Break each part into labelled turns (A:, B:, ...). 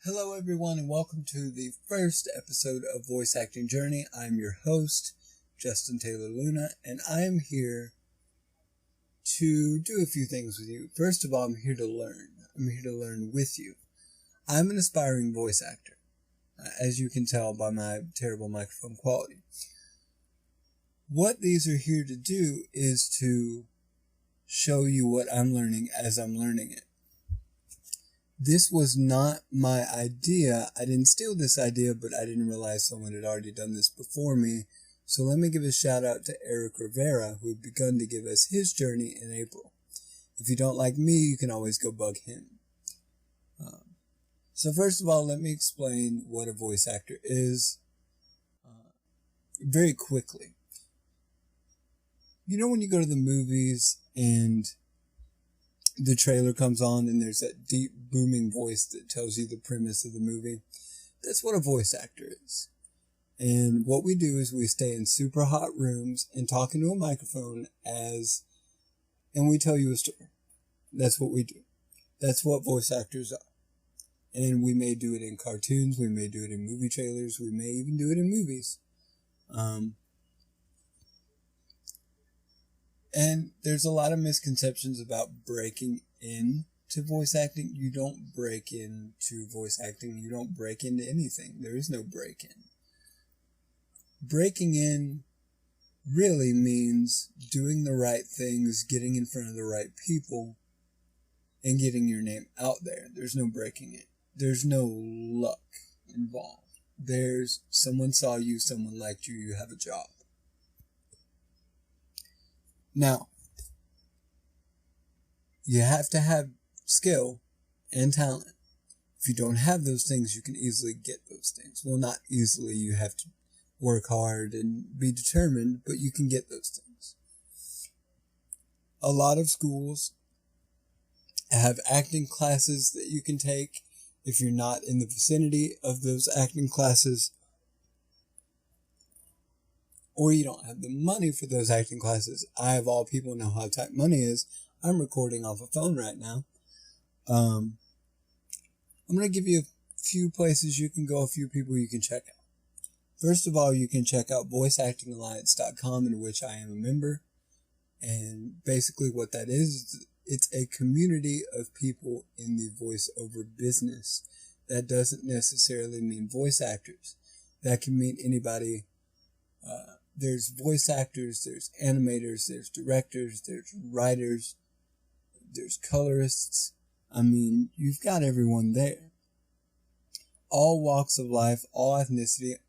A: Hello everyone and welcome to the first episode of Voice Acting Journey. I'm your host, Justin Taylor Luna, and I am here to do a few things with you. First of all, I'm here to learn. I'm here to learn with you. I'm an aspiring voice actor, as you can tell by my terrible microphone quality. What these are here to do is to show you what I'm learning as I'm learning it. This was not my idea. I didn't steal this idea, but I didn't realize someone had already done this before me. So let me give a shout out to Eric Rivera, who had begun to give us his journey in April. If you don't like me, you can always go bug him. So first of all, let me explain what a voice actor is very quickly. You know when you go to the movies and the trailer comes on and there's that deep booming voice that tells you the premise of the movie? That's what a voice actor is. And what we do is we stay in super hot rooms and talk into a microphone and we tell you a story. That's what we do. That's what voice actors are. And we may do it in cartoons, we may do it in movie trailers, we may even do it in movies. And there's a lot of misconceptions about breaking into voice acting. You don't break into voice acting. You don't break into anything. There is no break-in. Breaking in really means doing the right things, getting in front of the right people, and getting your name out there. There's no breaking in. There's no luck involved. There's someone saw you, someone liked you, you have a job. Now, you have to have skill and talent. If you don't have those things, you can easily get those things. Well, not easily. You have to work hard and be determined, but you can get those things. A lot of schools have acting classes that you can take. If you're not in the vicinity of those acting classes, or you don't have the money for those acting classes, I, of all people, know how tight money is. I'm recording off a phone right now. I'm going to give you a few places you can go, a few people you can check out. First of all, you can check out voiceactingalliance.com, in which I am a member. And basically what that is, it's a community of people in the voiceover business. That doesn't necessarily mean voice actors. That can mean anybody. There's voice actors, there's animators, there's directors, there's writers, there's colorists. I mean, you've got everyone there. All walks of life, all ethnicity.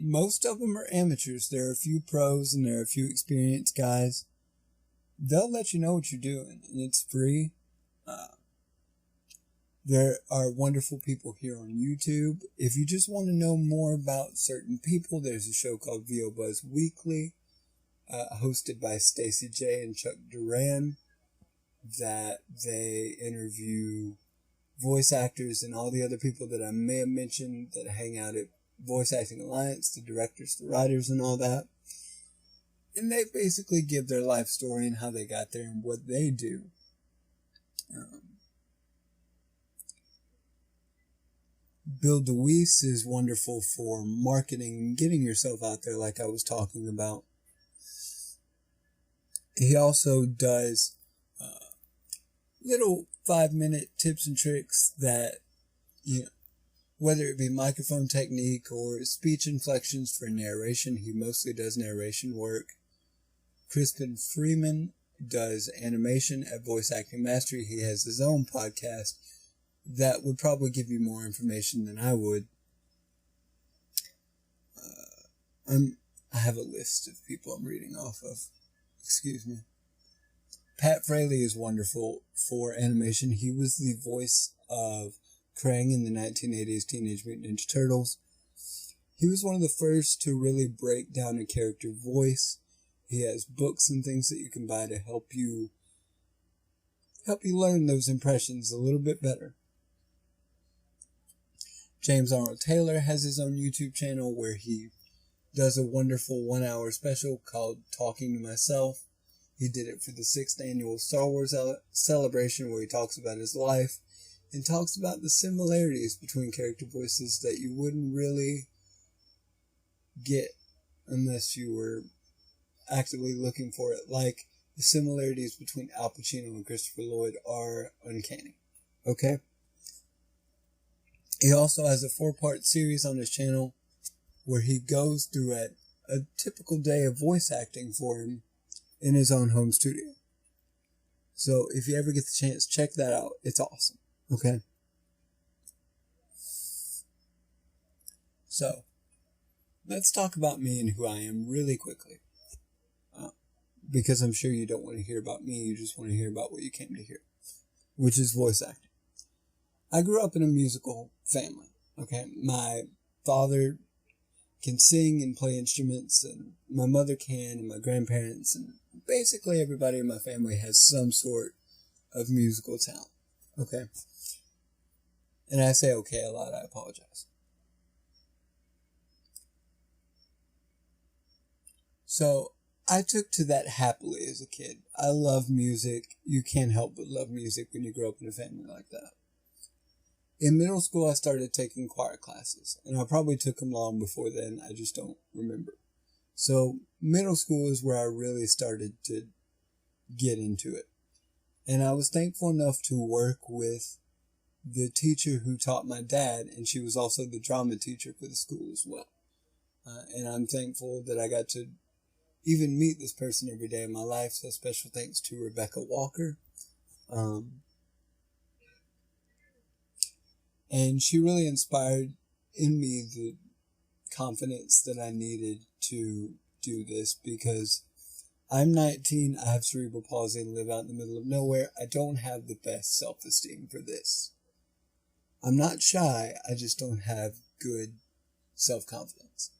A: Most of them are amateurs. There are a few pros and there are a few experienced guys. They'll let you know what you're doing, and it's free. There are wonderful people here on YouTube. If you just want to know more about certain people, there's a show called VO Buzz Weekly, hosted by Stacey J and Chuck Duran, that they interview voice actors and all the other people that I may have mentioned that hang out at Voice Acting Alliance, the directors, the writers, and all that. And they basically give their life story and how they got there and what they do. Bill DeWeese is wonderful for marketing and getting yourself out there, like I was talking about. He also does little 5-minute tips and tricks that, whether it be microphone technique or speech inflections for narration. He mostly does narration work. Crispin Freeman does animation at Voice Acting Mastery. He has his own podcast that would probably give you more information than I would. I have a list of people I'm reading off of. Excuse me. Pat Fraley is wonderful for animation. He was the voice of Krang in the 1980s Teenage Mutant Ninja Turtles. He was one of the first to really break down a character voice. He has books and things that you can buy to help you learn those impressions a little bit better. James Arnold Taylor has his own YouTube channel where he does a wonderful 1-hour special called Talking to Myself. He did it for the 6th annual Star Wars celebration where he talks about his life. and talks about the similarities between character voices that you wouldn't really get unless you were actively looking for it. Like, the similarities between Al Pacino and Christopher Lloyd are uncanny. Okay? He also has a 4-part series on his channel where he goes through a typical day of voice acting for him in his own home studio. So if you ever get the chance, check that out. It's awesome. Okay? So, let's talk about me and who I am really quickly. Because I'm sure you don't want to hear about me, you just want to hear about what you came to hear, which is voice acting. I grew up in a musical family, okay? My father can sing and play instruments, and my mother can, and my grandparents, and basically everybody in my family has some sort of musical talent, okay? And I say okay a lot, I apologize. So, I took to that happily as a kid. I love music. You can't help but love music when you grow up in a family like that. In middle school, I started taking choir classes, and I probably took them long before then. I just don't remember. So middle school is where I really started to get into it. And I was thankful enough to work with the teacher who taught my dad, and she was also the drama teacher for the school as well. And I'm thankful that I got to even meet this person every day of my life, so special thanks to Rebecca Walker. And she really inspired in me the confidence that I needed to do this, because I'm 19, I have cerebral palsy and live out in the middle of nowhere. I don't have the best self-esteem for this. I'm not shy, I just don't have good self-confidence.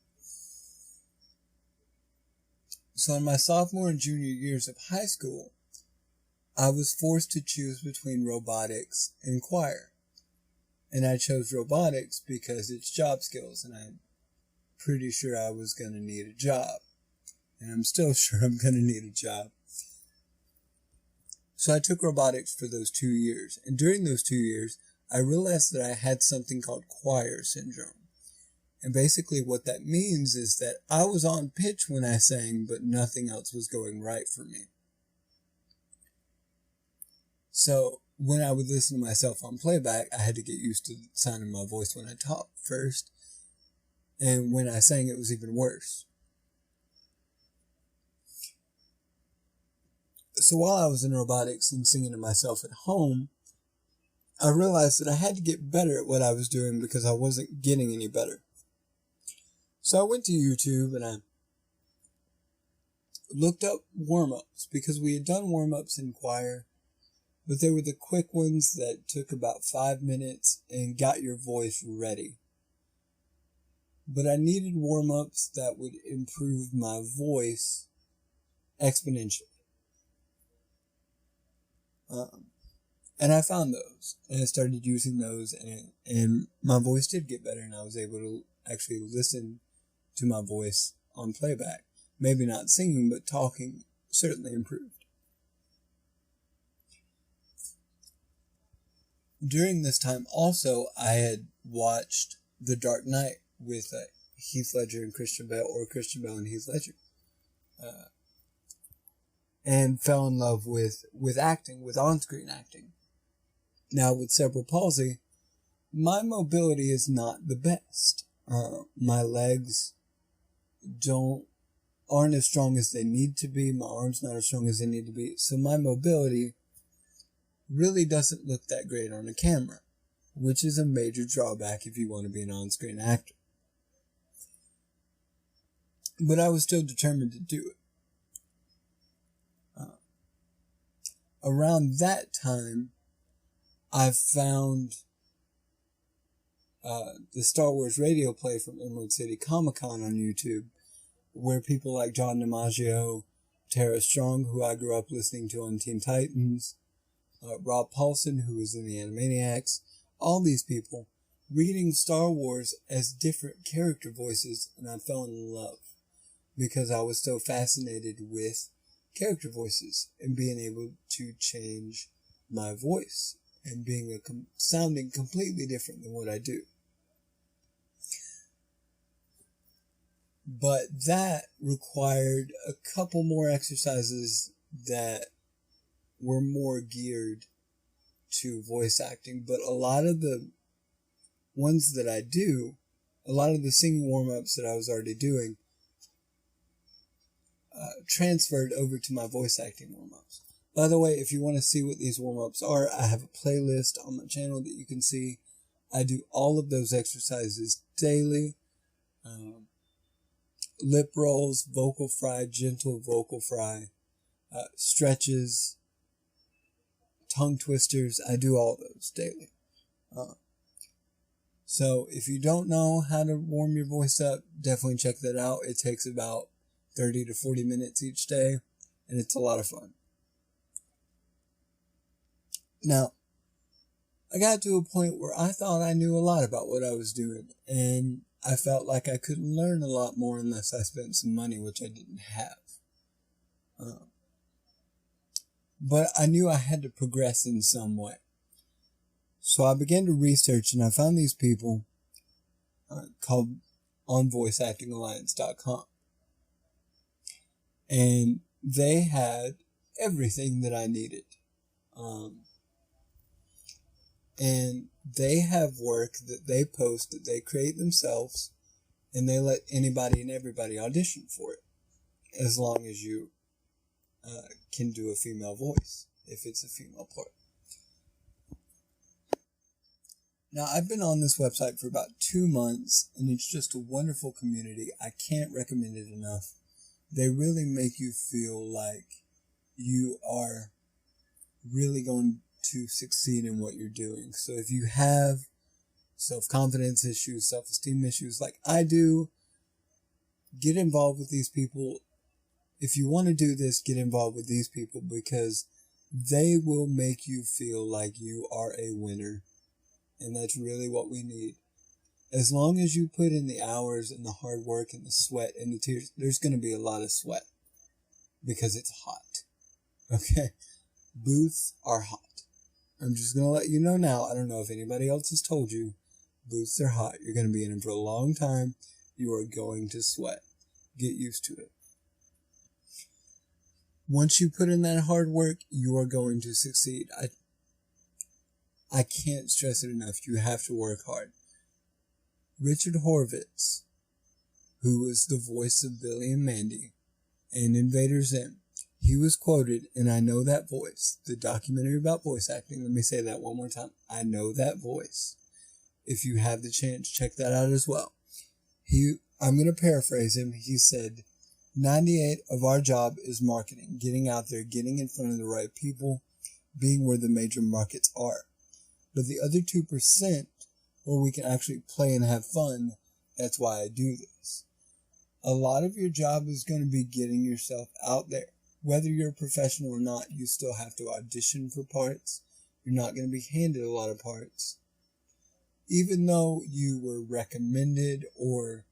A: So in my sophomore and junior years of high school, I was forced to choose between robotics and choir. And I chose robotics because it's job skills, and I'm pretty sure I was going to need a job. And I'm still sure I'm going to need a job. So I took robotics for those 2 years. And during those 2 years, I realized that I had something called choir syndrome. And basically what that means is that I was on pitch when I sang, but nothing else was going right for me. So when I would listen to myself on playback, I had to get used to the sound of my voice when I talked first. And when I sang, it was even worse. So while I was in robotics and singing to myself at home, I realized that I had to get better at what I was doing because I wasn't getting any better. So I went to YouTube and I looked up warm-ups, because we had done warm-ups in choir, but they were the quick ones that took about 5 minutes and got your voice ready. But I needed warm-ups that would improve my voice exponentially. And I found those, and I started using those, and my voice did get better, and I was able to actually listen to my voice on playback. Maybe not singing, but talking certainly improved. During this time also, I had watched The Dark Knight with Heath Ledger and Christian Bale, or Christian Bale and Heath Ledger. And fell in love with acting, with on-screen acting. Now, with cerebral palsy, my mobility is not the best. My legs aren't as strong as they need to be. My arms not as strong as they need to be. So my mobility really doesn't look that great on a camera, which is a major drawback if you want to be an on-screen actor. But I was still determined to do it. Around that time, I found the Star Wars radio play from Emerald City Comic Con on YouTube, where people like John DiMaggio, Tara Strong, who I grew up listening to on Teen Titans, Rob Paulson, who was in the Animaniacs, all these people reading Star Wars as different character voices, and I fell in love because I was so fascinated with character voices and being able to change my voice and being sounding completely different than what I do. But that required a couple more exercises that were more geared to voice acting. But a lot of the ones that I do, a lot of the singing warm-ups that I was already doing, transferred over to my voice acting warm-ups. By the way, if you want to see what these warm-ups are, I have a playlist on my channel that you can see. I do all of those exercises daily. Lip rolls, vocal fry, gentle vocal fry, stretches, tongue twisters. I do all those daily. So if you don't know how to warm your voice up, definitely check that out. It takes about 30 to 40 minutes each day, and it's a lot of fun. Now, I got to a point where I thought I knew a lot about what I was doing, and I felt like I couldn't learn a lot more unless I spent some money, which I didn't have. But I knew I had to progress in some way. So I began to research, and I found these people called onvoiceactingalliance.com. And they had everything that I needed. And they have work that they post that they create themselves, and they let anybody and everybody audition for it, as long as you can do a female voice, if it's a female part. Now, I've been on this website for about 2 months, and it's just a wonderful community. I can't recommend it enough. They really make you feel like you are really going to succeed in what you're doing. So if you have self-confidence issues, self-esteem issues like I do, get involved with these people. If you want to do this, get involved with these people, because they will make you feel like you are a winner. And that's really what we need. As long as you put in the hours and the hard work and the sweat and the tears, there's going to be a lot of sweat because it's hot. Okay? Booths are hot. I'm just going to let you know now. I don't know if anybody else has told you. Booths are hot. You're going to be in them for a long time. You are going to sweat. Get used to it. Once you put in that hard work, you are going to succeed. I can't stress it enough. You have to work hard. Richard Horvitz, who was the voice of Billy and Mandy in Invader Zim, he was quoted, and I know that voice, the documentary about voice acting. Let me say that one more time. I know that voice. If you have the chance, check that out as well. I'm going to paraphrase him. He said, 98 of our job is marketing, getting out there, getting in front of the right people, being where the major markets are. But the other 2%, where we can actually play and have fun, that's why I do this. A lot of your job is going to be getting yourself out there. Whether you're a professional or not, you still have to audition for parts. You're not going to be handed a lot of parts. Even though you were recommended, or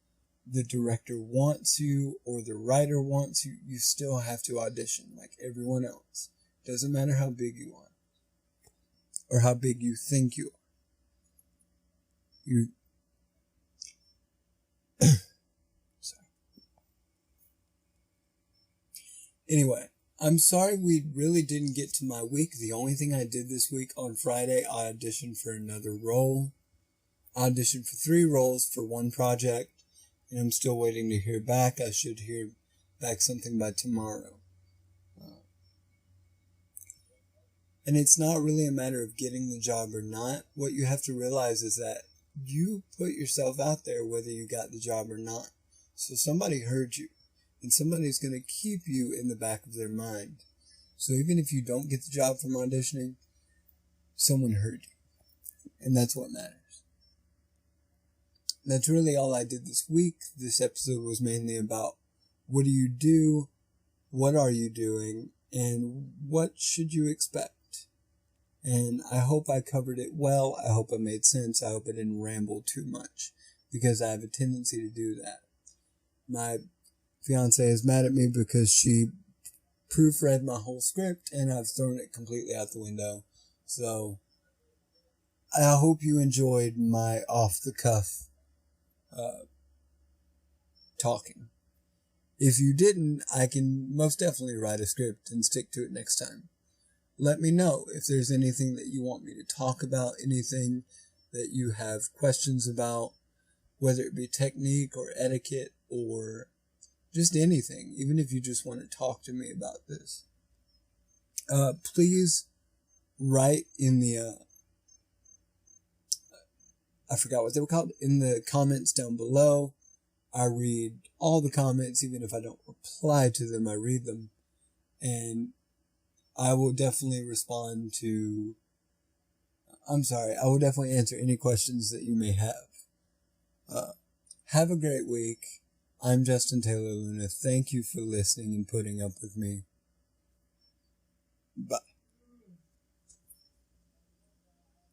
A: the director wants you, or the writer wants you, you still have to audition like everyone else. Doesn't matter how big you are, or how big you think you are. Sorry. Anyway, I'm sorry we really didn't get to my week. The only thing I did this week on Friday, I auditioned for another role. I auditioned for 3 roles for one project, and I'm still waiting to hear back. I should hear back something by tomorrow. And it's not really a matter of getting the job or not. What you have to realize is that you put yourself out there whether you got the job or not. So somebody heard you, and somebody's going to keep you in the back of their mind. So even if you don't get the job from auditioning, someone heard you. And that's what matters. That's really all I did this week. This episode was mainly about what do you do, what are you doing, and what should you expect. And I hope I covered it well. I hope it made sense. I hope I didn't ramble too much, because I have a tendency to do that. My fiance is mad at me because she proofread my whole script, and I've thrown it completely out the window. So I hope you enjoyed my off-the-cuff talking. If you didn't, I can most definitely write a script and stick to it next time. Let me know if there's anything that you want me to talk about, anything that you have questions about, whether it be technique or etiquette or just anything, even if you just want to talk to me about this. Please write in the, I forgot what they were called, in the comments down below. I read all the comments, even if I don't reply to them, I read them. And I will definitely I will definitely answer any questions that you may have. Have a great week. I'm Justin Taylor Luna. Thank you for listening and putting up with me. Bye.